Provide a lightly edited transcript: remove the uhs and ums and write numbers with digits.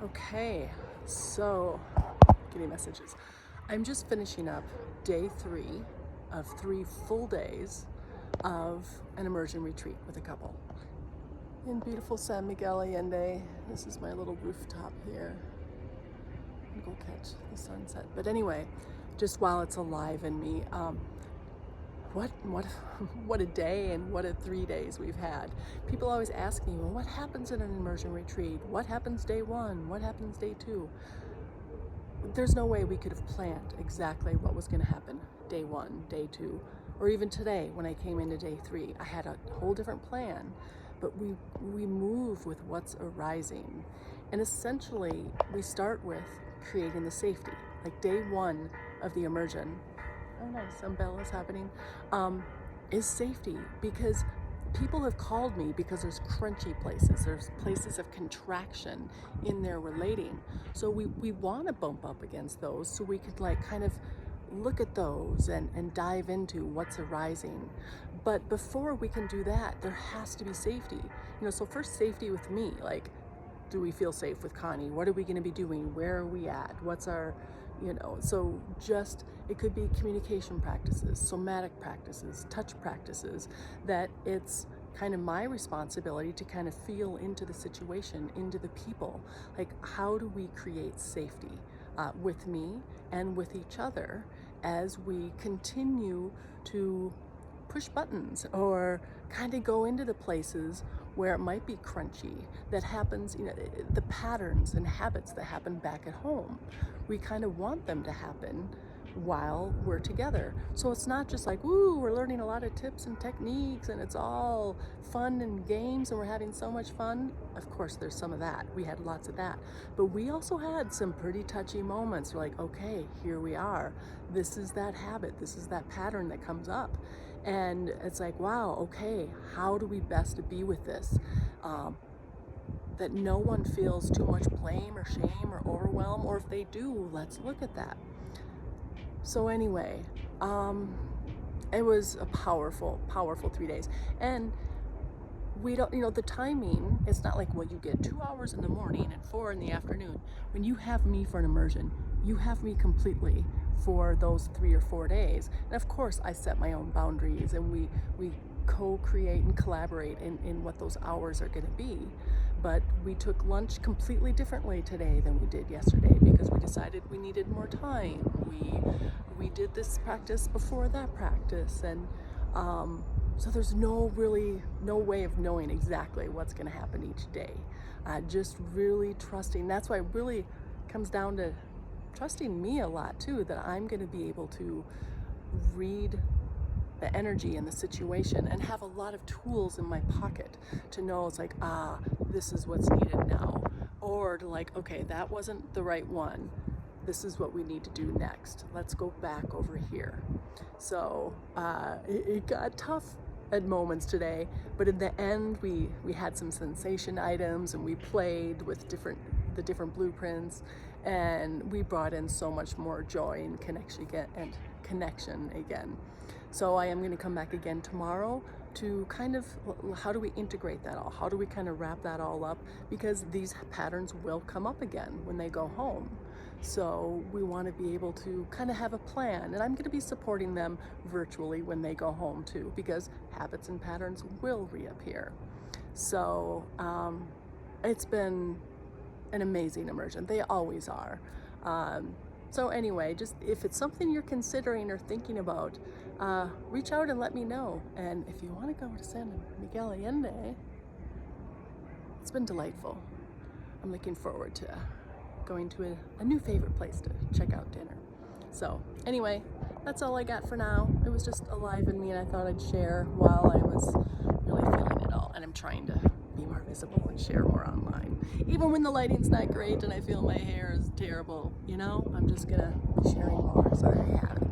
Okay, so getting messages. I'm just finishing up day 3 of 3 full days of an immersion retreat with a couple in beautiful San Miguel de Allende. This is my little rooftop here. I'm gonna go catch the sunset. But anyway, just while it's alive in me, what a day and what a 3 days we've had. People always ask me, well, what happens in an immersion retreat? What happens day 1? What happens day 2? There's no way we could have planned exactly what was going to happen day 1, day 2, or even today when I came into day 3. I had a whole different plan, but we move with what's arising. And essentially, we start with creating the safety. Like day 1 of the immersion, oh nice, some bell is happening, is safety, because people have called me because there's crunchy places, there's places of contraction in their relating. So we want to bump up against those so we could like kind of look at those and dive into what's arising. But before we can do that, there has to be safety. So first safety with me, like, do we feel safe with Connie? What are we going to be doing? Where are we at? What's our, so just, it could be communication practices, somatic practices, touch practices, that it's kind of my responsibility to kind of feel into the situation, into the people. Like, how do we create safety with me and with each other as we continue to push buttons or kind of go into the places where it might be crunchy, that happens, the patterns and habits that happen back at home. We kind of want them to happen while we're together. So it's not just like, woo, we're learning a lot of tips and techniques and it's all fun and games and we're having so much fun. Of course, there's some of that. We had lots of that. But we also had some pretty touchy moments. We're like, okay, here we are. This is that habit. This is that pattern that comes up. And it's like, wow, okay, how do we best be with this? That no one feels too much blame or shame or overwhelm, or if they do, let's look at that. So anyway, it was a powerful 3 days. And we don't, the timing, it's not like, well, you get 2 hours in the morning and 4 in the afternoon. When you have me for an immersion, you have me completely for those 3 or 4 days. And of course, I set my own boundaries and we co-create and collaborate in what those hours are going to be. But we took lunch completely differently today than we did yesterday because we decided we needed more time. We did this practice before that practice, and so there's no way of knowing exactly what's going to happen each day. Just really trusting. That's why it really comes down to trusting me a lot too, that I'm going to be able to read the energy and the situation and have a lot of tools in my pocket to know it's like, this is what's needed now. Or to like, okay, that wasn't the right one. This is what we need to do next. Let's go back over here. So it got tough at moments today, but in the end we had some sensation items and we played with the different blueprints, and we brought in so much more joy and connection again. So I am going to come back again tomorrow to kind of, how do we integrate that all? How do we kind of wrap that all up? Because these patterns will come up again when they go home. So we want to be able to kind of have a plan, and I'm going to be supporting them virtually when they go home too, because habits and patterns will reappear. So it's been an amazing immersion. They always are. So anyway, just if it's something you're considering or thinking about, reach out and let me know. And if you want to go to San Miguel de Allende, it's been delightful. I'm looking forward to going to a new favorite place to check out dinner. So anyway, that's all I got for now. It was just alive in me and I thought I'd share while I was really feeling it all. And I'm trying to be more visible and share more online. Even when the lighting's not great and I feel my hair is terrible, I'm just gonna be sharing more. So there you have it.